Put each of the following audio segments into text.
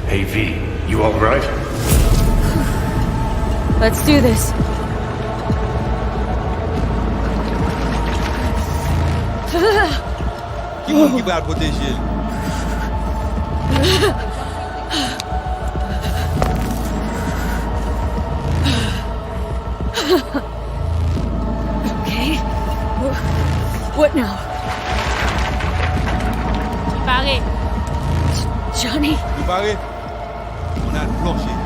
Hey V, you alright? Let's do this. Give out what this is. Okay. What now? Barré. Johnny? Préparé? On a le plancher.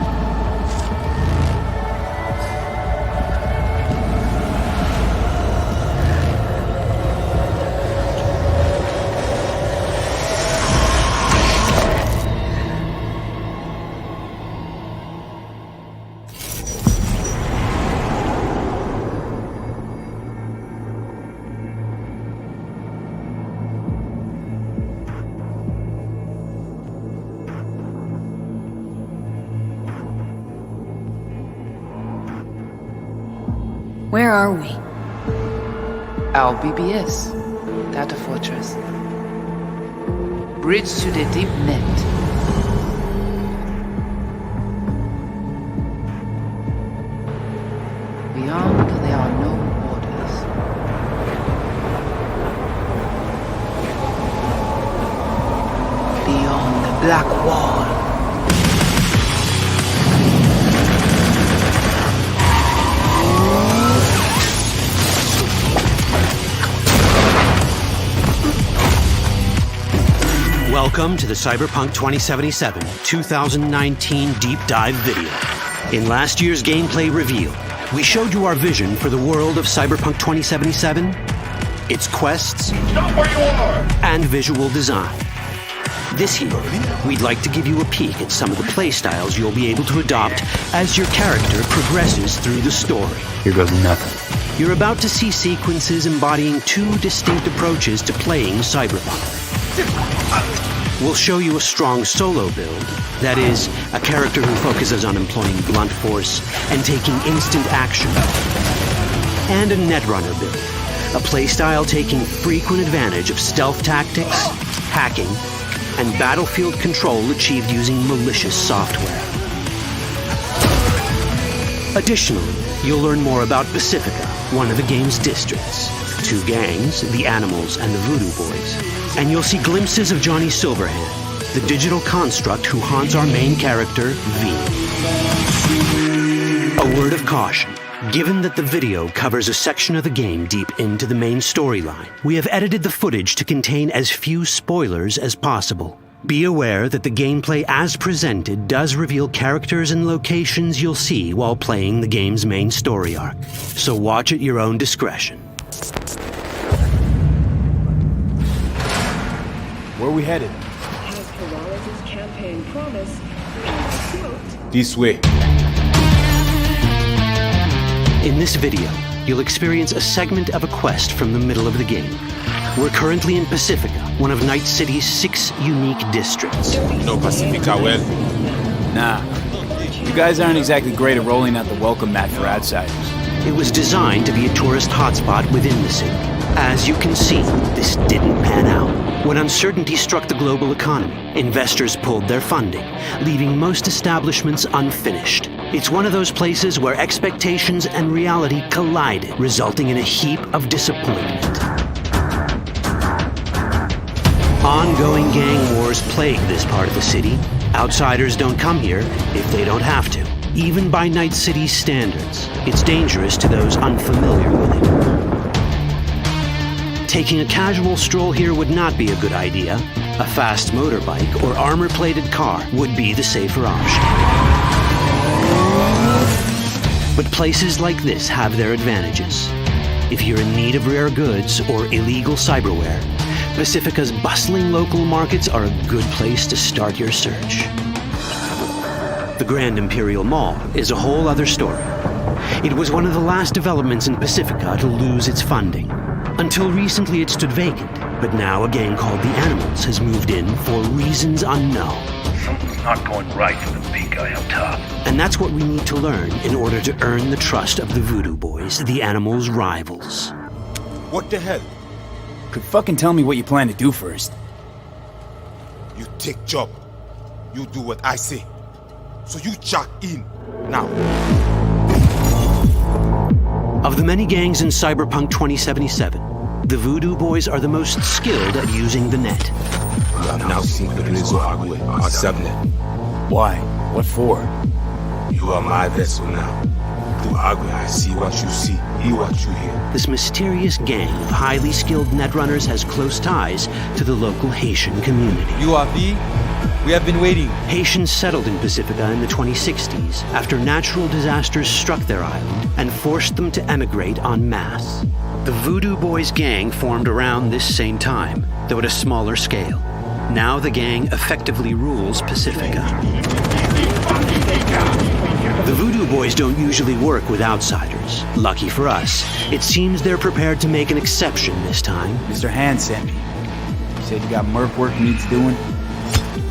Where are we? Our BBS, Data Fortress. Bridge to the deep net. Beyond, there are no borders. Beyond the black wall. Welcome to the Cyberpunk 2077 2019 Deep Dive video. In last year's gameplay reveal, we showed you our vision for the world of Cyberpunk 2077, its quests, Stop where you are! and visual design. This year, we'd like to give you a peek at some of the playstyles you'll be able to adopt as your character progresses through the story. Here goes nothing. You're about to see sequences embodying two distinct approaches to playing Cyberpunk. We'll show you a strong solo build, that is, a character who focuses on employing blunt force and taking instant action. And a netrunner build, a playstyle taking frequent advantage of stealth tactics, hacking, and battlefield control achieved using malicious software. Additionally, you'll learn more about Pacifica, one of the game's districts, two gangs, the Animals and the Voodoo Boys, and you'll see glimpses of Johnny Silverhand, the digital construct who haunts our main character, V. A word of caution. Given that the video covers a section of the game deep into the main storyline, we have edited the footage to contain as few spoilers as possible. Be aware that the gameplay as presented does reveal characters and locations you'll see while playing the game's main story arc, so watch at your own discretion. Where are we headed? Has Peralez's campaign promise been fulfilled? This way. In this video, you'll experience a segment of a quest from the middle of the game. We're currently in Pacifica, one of Night City's 6 unique districts. No Pacifica well. Nah. You guys aren't exactly great at rolling out the welcome mat for outsiders. It was designed to be a tourist hotspot within the city. As you can see, this didn't pan out. When uncertainty struck the global economy, investors pulled their funding, leaving most establishments unfinished. It's one of those places where expectations and reality collided, resulting in a heap of disappointment. Ongoing gang wars plague this part of the city. Outsiders don't come here if they don't have to. Even by Night City's standards, it's dangerous to those unfamiliar with it. Taking a casual stroll here would not be a good idea. A fast motorbike or armor-plated car would be the safer option. But places like this have their advantages. If you're in need of rare goods or illegal cyberware, Pacifica's bustling local markets are a good place to start your search. The Grand Imperial Mall is a whole other story. It was one of the last developments in Pacifica to lose its funding. Until recently it stood vacant, but now a gang called the Animals has moved in for reasons unknown. Something's not going right for the big guy up top. And that's what we need to learn in order to earn the trust of the Voodoo Boys, the Animals' rivals. What the hell? Could fucking tell me what you plan to do first. You take job. You do what I say. So you jack in now. Of the many gangs in Cyberpunk 2077, the Voodoo Boys are the most skilled at using the net. You have now sincronized Agwe, our subnet. Why? What for? You are my vessel now. Through Agwe, I see what you see, hear what you hear. This mysterious gang of highly skilled netrunners has close ties to the local Haitian community. You are V? We have been waiting. Haitians settled in Pacifica in the 2060s after natural disasters struck their island and forced them to emigrate en masse. The Voodoo Boys gang formed around this same time, though at a smaller scale. Now the gang effectively rules Pacifica. The Voodoo Boys don't usually work with outsiders. Lucky for us, it seems they're prepared to make an exception this time. Mr. Hand sent me. He said you got merc work needs doing.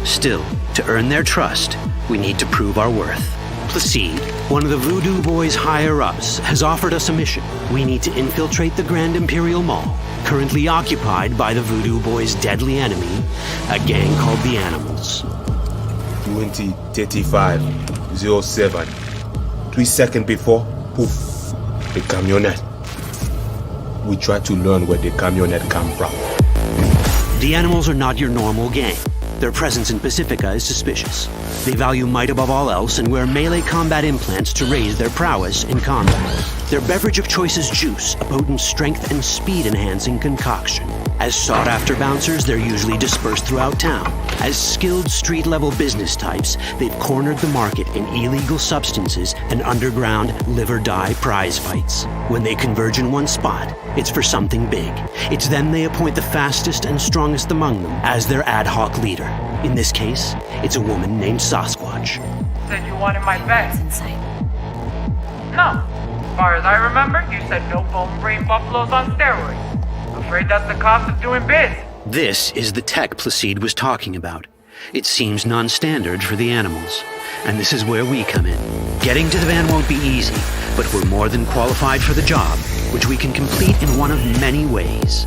Still, to earn their trust, we need to prove our worth. Placide, one of the Voodoo Boys' higher-ups, has offered us a mission. We need to infiltrate the Grand Imperial Mall, currently occupied by the Voodoo Boys' deadly enemy, a gang called the Animals. 20:35:07. 3 seconds before, poof, the camionette. We try to learn where the camionette come from. The Animals are not your normal gang. Their presence in Pacifica is suspicious. They value might above all else and wear melee combat implants to raise their prowess in combat. Their beverage of choice is juice, a potent strength and speed-enhancing concoction. As sought-after bouncers, they're usually dispersed throughout town. As skilled street-level business types, they've cornered the market in illegal substances and underground live-or-die prize fights. When they converge in one spot, it's for something big. It's then they appoint the fastest and strongest among them as their ad hoc leader. In this case, it's a woman named Sasquatch. Said you wanted my bed. Inside. No. As far as I remember, you said no bone brain buffaloes on steroids. Afraid that's the cost of doing biz. This is the tech Placide was talking about. It seems non-standard for the Animals. And this is where we come in. Getting to the van won't be easy, but we're more than qualified for the job, which we can complete in one of many ways.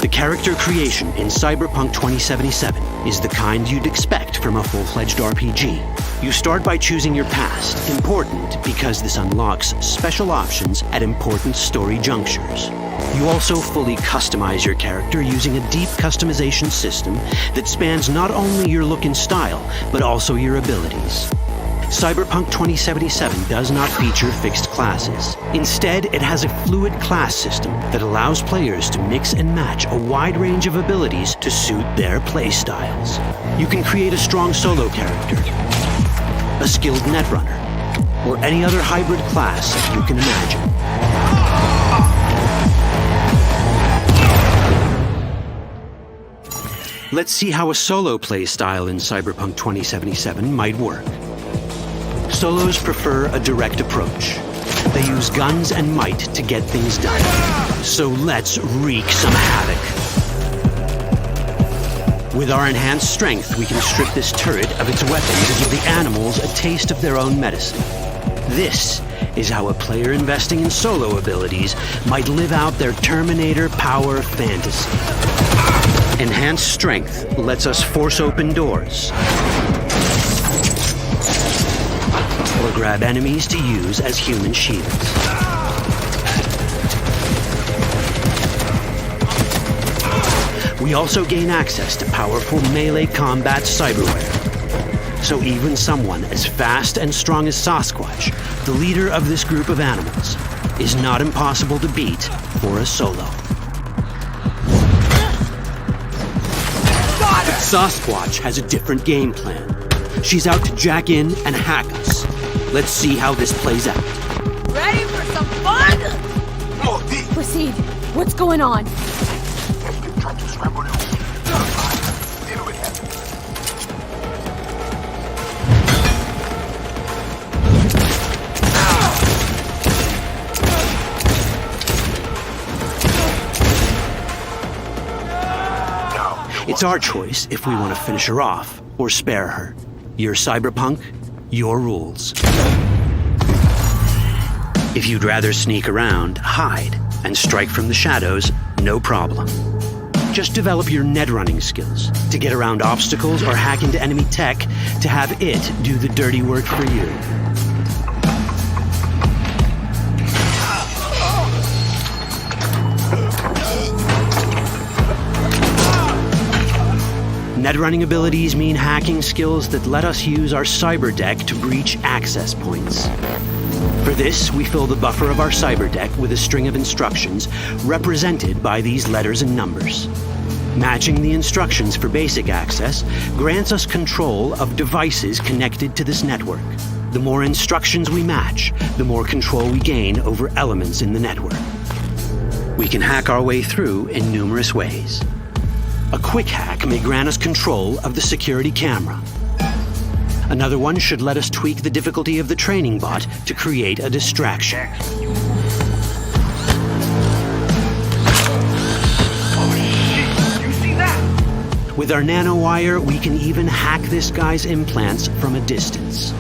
The character creation in Cyberpunk 2077 is the kind you'd expect from a full-fledged RPG. You start by choosing your past, important because this unlocks special options at important story junctures. You also fully customize your character using a deep customization system that spans not only your look and style, but also your abilities. Cyberpunk 2077 does not feature fixed classes. Instead, it has a fluid class system that allows players to mix and match a wide range of abilities to suit their playstyles. You can create a strong solo character, a skilled netrunner, or any other hybrid class you can imagine. Let's see how a solo play style in Cyberpunk 2077 might work. Solos prefer a direct approach. They use guns and might to get things done. So let's wreak some havoc. With our enhanced strength, we can strip this turret of its weapons and give the Animals a taste of their own medicine. This is how a player investing in solo abilities might live out their Terminator power fantasy. Enhanced strength lets us force open doors, or grab enemies to use as human shields. We also gain access to powerful melee combat cyberware. So even someone as fast and strong as Sasquatch, the leader of this group of animals, is not impossible to beat for a solo. But Sasquatch has a different game plan. She's out to jack in and hack us. Let's see how this plays out. Ready for some fun? Proceed. What's going on? It's our choice if we want to finish her off or spare her. You're Cyberpunk, your rules. If you'd rather sneak around, hide, and strike from the shadows, no problem. Just develop your net running skills to get around obstacles or hack into enemy tech to have it do the dirty work for you. Net running abilities mean hacking skills that let us use our cyber deck to breach access points. For this, we fill the buffer of our cyber deck with a string of instructions represented by these letters and numbers. Matching the instructions for basic access grants us control of devices connected to this network. The more instructions we match, the more control we gain over elements in the network. We can hack our way through in numerous ways. A quick hack may grant us control of the security camera. Another one should let us tweak the difficulty of the training bot to create a distraction. With our nanowire, we can even hack this guy's implants from a distance.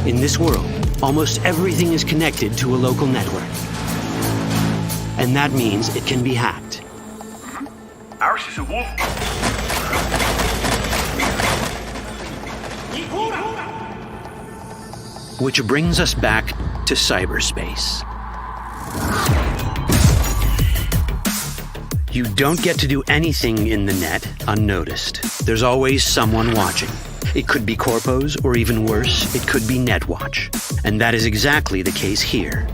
In this world, almost everything is connected to a local network. And that means it can be hacked. Ours is a wolf. Which brings us back to cyberspace. You don't get to do anything in the net unnoticed. There's always someone watching. It could be corpos, or even worse, it could be Netwatch. And that is exactly the case here.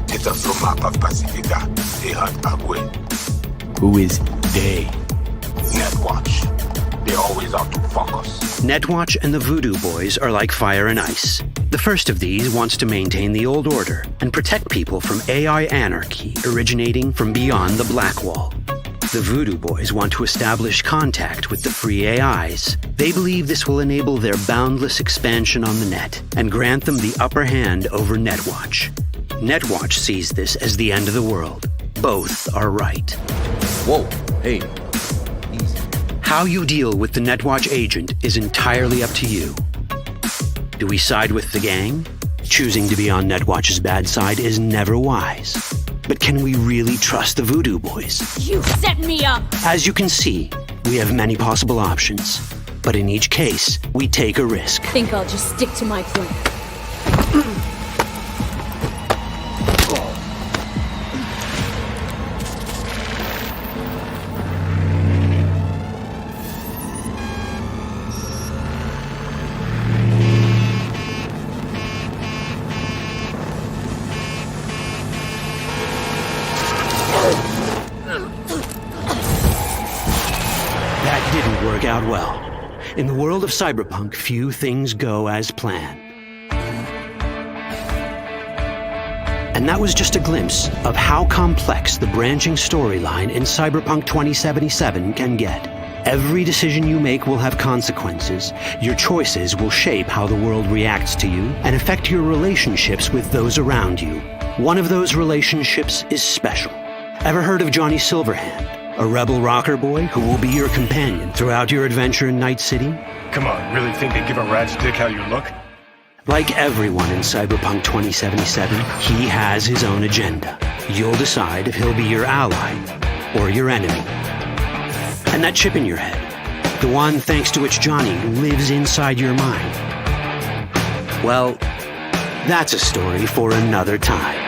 Who is they? Netwatch. They're always out to fuck us. Netwatch and the Voodoo Boys are like fire and ice. The first of these wants to maintain the old order and protect people from AI anarchy originating from beyond the Black Wall. The Voodoo Boys want to establish contact with the free AIs. They believe this will enable their boundless expansion on the net and grant them the upper hand over Netwatch. Netwatch sees this as the end of the world. Both are right. Whoa, hey. Easy. How you deal with the Netwatch agent is entirely up to you. Do we side with the gang? Choosing to be on Netwatch's bad side is never wise. But can we really trust the Voodoo Boys? You set me up! As you can see, we have many possible options. But in each case, we take a risk. Think I'll just stick to my plan. That didn't work out well. In the world of cyberpunk, few things go as planned. And that was just a glimpse of how complex the branching storyline in Cyberpunk 2077 can get. Every decision you make will have consequences. Your choices will shape how the world reacts to you and affect your relationships with those around you. One of those relationships is special. Ever heard of Johnny Silverhand? A rebel rocker boy who will be your companion throughout your adventure in Night City? Come on, really think they give a rat's dick how you look? Like everyone in Cyberpunk 2077, he has his own agenda. You'll decide if he'll be your ally or your enemy. And that chip in your head, the one thanks to which Johnny lives inside your mind, well, that's a story for another time.